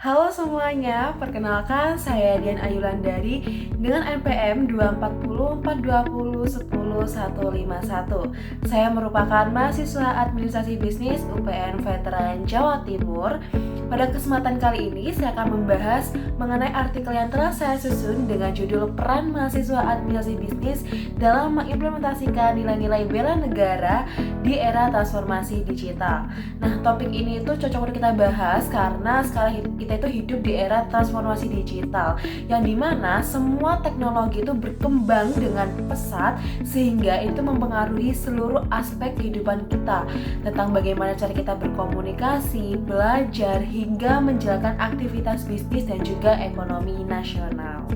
Halo semuanya, perkenalkan saya Dian Ayulandari dengan NPM 24042010151. Saya merupakan mahasiswa Administrasi Bisnis UPN Veteran Jawa Timur. Pada kesempatan kali ini saya akan membahas mengenai artikel yang telah saya susun dengan judul Peran Mahasiswa Administrasi Bisnis dalam mengimplementasikan nilai-nilai bela negara di era transformasi digital. Nah, topik ini itu cocok untuk kita bahas karena sekarang kita itu hidup di era transformasi digital yang dimana semua teknologi itu berkembang dengan pesat sehingga itu mempengaruhi seluruh aspek kehidupan kita tentang bagaimana cara kita berkomunikasi, belajar, hingga menjalankan aktivitas bisnis dan juga ekonomi nasional.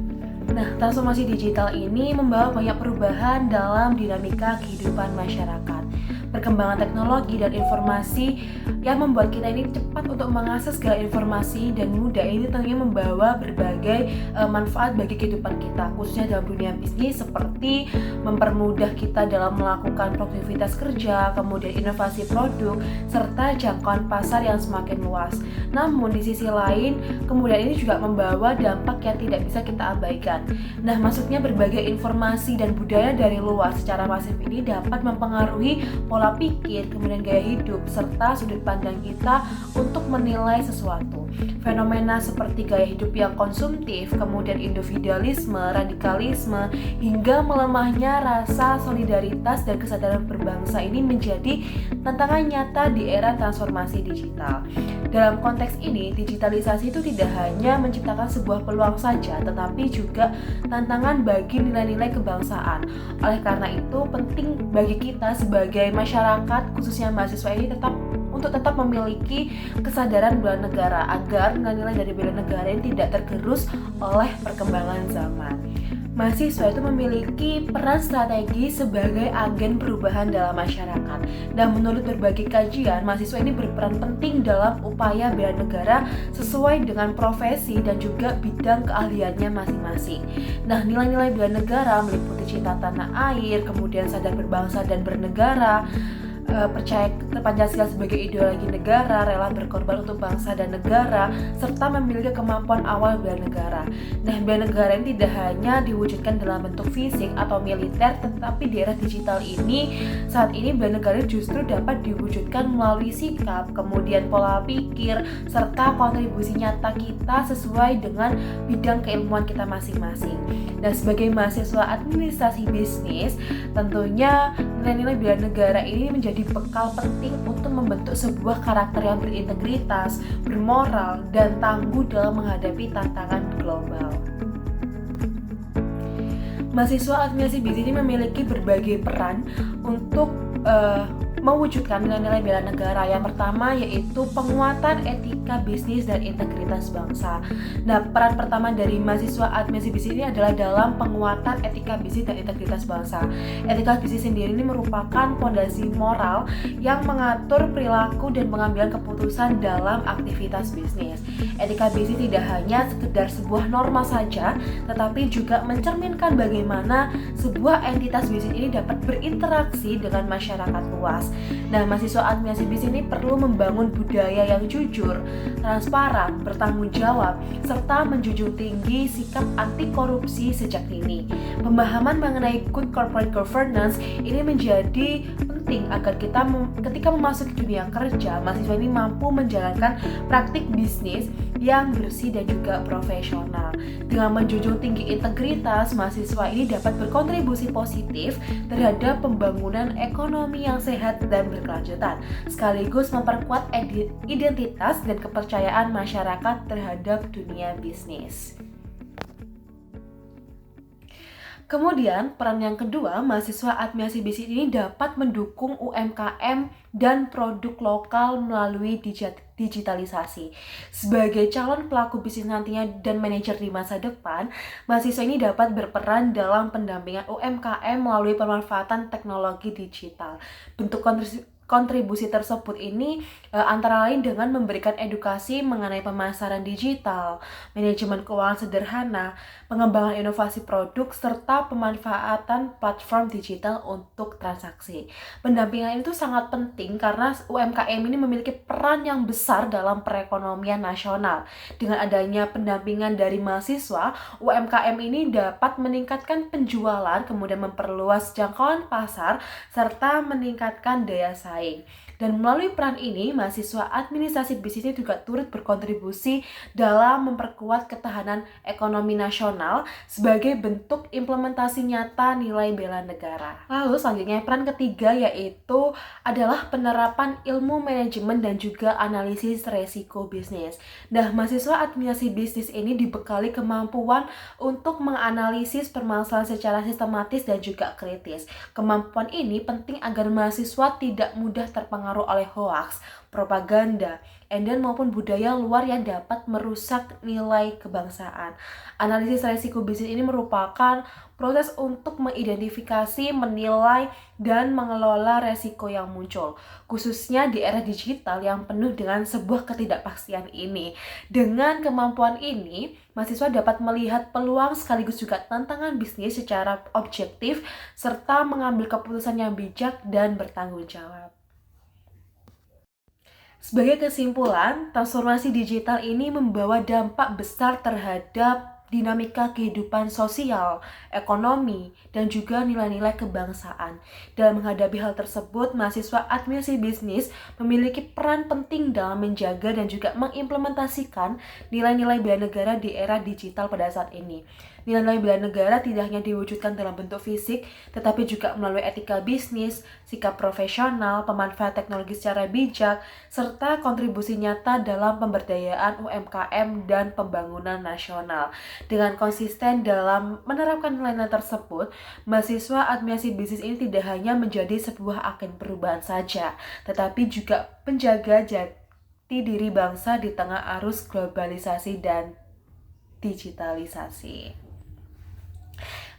Nah, transformasi digital ini membawa banyak perubahan dalam dinamika kehidupan masyarakat. Perkembangan teknologi dan informasi yang membuat kita ini cepat untuk mengakses segala informasi dan mudah ini tentunya membawa berbagai manfaat bagi kehidupan kita, khususnya dalam dunia bisnis seperti mempermudah kita dalam melakukan produktivitas kerja, kemudian inovasi produk, serta jangkauan pasar yang semakin luas. Namun di sisi lain, kemudian ini juga membawa dampak yang tidak bisa kita abaikan. Nah, maksudnya berbagai informasi dan budaya dari luar secara masif ini dapat mempengaruhi pola pikir, kemudian gaya hidup, serta sudut pandang kita untuk menilai sesuatu. Fenomena seperti gaya hidup yang konsumtif, kemudian individualisme, radikalisme, hingga melemahnya rasa solidaritas dan kesadaran berbangsa ini menjadi tantangan nyata di era transformasi digital. Dalam konteks ini, digitalisasi itu tidak hanya menciptakan sebuah peluang saja, tetapi juga tantangan bagi nilai-nilai kebangsaan. Oleh karena itu, penting bagi kita sebagai masyarakat, khususnya mahasiswa ini tetap memiliki kesadaran bela negara agar nilai-nilai dari bela negara ini tidak tergerus oleh perkembangan zaman. Mahasiswa itu memiliki peran strategi sebagai agen perubahan dalam masyarakat. Dan menurut berbagai kajian, mahasiswa ini berperan penting dalam upaya bela negara sesuai dengan profesi dan juga bidang keahliannya masing-masing. Nah, nilai-nilai bela negara meliputi cinta tanah air, kemudian sadar berbangsa dan bernegara, percaya Pancasila sebagai ideologi negara, rela berkorban untuk bangsa dan negara, serta memiliki kemampuan awal bela negara. Nah, bela negara ini tidak hanya diwujudkan dalam bentuk fisik atau militer, tetapi di era digital ini, saat ini bela negara justru dapat diwujudkan melalui sikap, kemudian pola pikir, serta kontribusi nyata kita sesuai dengan bidang keilmuan kita masing-masing. Dan sebagai mahasiswa administrasi bisnis, tentunya nilai-nilai bela negara ini menjadi bekal penting untuk membentuk sebuah karakter yang berintegritas, bermoral, dan tangguh dalam menghadapi tantangan global. Mahasiswa administrasi bisnis ini memiliki berbagai peran untuk mewujudkan nilai-nilai bela negara. Yang pertama yaitu penguatan etika bisnis dan integritas bangsa. Nah, peran pertama dari mahasiswa administrasi bisnis ini adalah dalam penguatan etika bisnis dan integritas bangsa. Etika bisnis sendiri ini merupakan fondasi moral yang mengatur perilaku dan pengambilan keputusan dalam aktivitas bisnis. Etika bisnis tidak hanya sekedar sebuah norma saja, tetapi juga mencerminkan bagaimana sebuah entitas bisnis ini dapat berinteraksi dengan masyarakat luas. Nah, mahasiswa administrasi bisnis ini perlu membangun budaya yang jujur, transparan, bertanggung jawab, serta menjunjung tinggi sikap anti korupsi sejak dini. Pemahaman mengenai good corporate governance ini menjadi penting agar kita ketika memasuki dunia kerja, mahasiswa ini mampu menjalankan praktik bisnis yang bersih dan juga profesional. Dengan menjunjung tinggi integritas, mahasiswa ini dapat berkontribusi positif terhadap pembangunan ekonomi yang sehat dan berkelanjutan, sekaligus memperkuat identitas dan kepercayaan masyarakat terhadap dunia bisnis. Kemudian, peran yang kedua, mahasiswa administrasi bisnis ini dapat mendukung UMKM dan produk lokal melalui digitalisasi. Sebagai calon pelaku bisnis nantinya dan manajer di masa depan, mahasiswa ini dapat berperan dalam pendampingan UMKM melalui pemanfaatan teknologi digital. Bentuk kontribusi tersebut ini antara lain dengan memberikan edukasi mengenai pemasaran digital, manajemen keuangan sederhana, pengembangan inovasi produk, serta pemanfaatan platform digital untuk transaksi. Pendampingan itu sangat penting karena UMKM ini memiliki peran yang besar dalam perekonomian nasional. Dengan adanya pendampingan dari mahasiswa, UMKM ini dapat meningkatkan penjualan, kemudian memperluas jangkauan pasar, serta meningkatkan daya saing. Dan melalui peran ini, mahasiswa administrasi bisnis juga turut berkontribusi dalam memperkuat ketahanan ekonomi nasional sebagai bentuk implementasi nyata nilai bela negara. Lalu selanjutnya peran ketiga yaitu adalah penerapan ilmu manajemen dan juga analisis resiko bisnis. Nah, mahasiswa administrasi bisnis ini dibekali kemampuan untuk menganalisis permasalahan secara sistematis dan juga kritis. Kemampuan ini penting agar mahasiswa tidak mudah terpengaruh oleh hoaks, propaganda, dan maupun budaya luar yang dapat merusak nilai kebangsaan. Analisis resiko bisnis ini merupakan proses untuk mengidentifikasi, menilai, dan mengelola resiko yang muncul, khususnya di era digital yang penuh dengan sebuah ketidakpastian ini. Dengan kemampuan ini, mahasiswa dapat melihat peluang sekaligus juga tantangan bisnis secara objektif, serta mengambil keputusan yang bijak dan bertanggung jawab. Sebagai kesimpulan, transformasi digital ini membawa dampak besar terhadap dinamika kehidupan sosial, ekonomi, dan juga nilai-nilai kebangsaan. Dalam menghadapi hal tersebut, mahasiswa administrasi bisnis memiliki peran penting dalam menjaga dan juga mengimplementasikan nilai-nilai bela negara di era digital pada saat ini. Nilai-nilai bela negara tidak hanya diwujudkan dalam bentuk fisik, tetapi juga melalui etika bisnis, sikap profesional, pemanfaat teknologi secara bijak, serta kontribusi nyata dalam pemberdayaan UMKM dan pembangunan nasional. Dengan konsisten dalam menerapkan nilai-nilai tersebut, mahasiswa administrasi bisnis ini tidak hanya menjadi sebuah agen perubahan saja, tetapi juga penjaga jati diri bangsa di tengah arus globalisasi dan digitalisasi.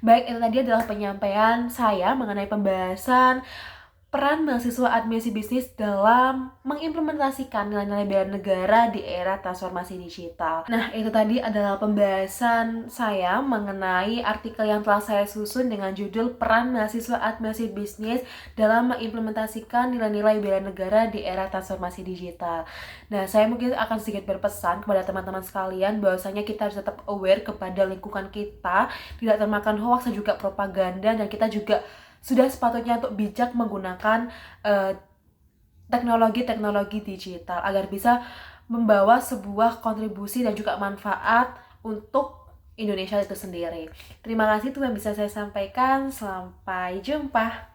Baik, itu tadi adalah penyampaian saya mengenai pembahasan peran mahasiswa administrasi bisnis dalam mengimplementasikan nilai-nilai bela negara di era transformasi digital. Nah, itu tadi adalah pembahasan saya mengenai artikel yang telah saya susun dengan judul Peran Mahasiswa Administrasi Bisnis dalam mengimplementasikan nilai-nilai bela negara di era transformasi digital. Nah, saya mungkin akan sedikit berpesan kepada teman-teman sekalian bahwasanya kita harus tetap aware kepada lingkungan kita, tidak termakan hoaks dan juga propaganda, dan kita juga sudah sepatutnya untuk bijak menggunakan teknologi-teknologi digital agar bisa membawa sebuah kontribusi dan juga manfaat untuk Indonesia itu sendiri. Terima kasih itu yang bisa saya sampaikan. Sampai jumpa.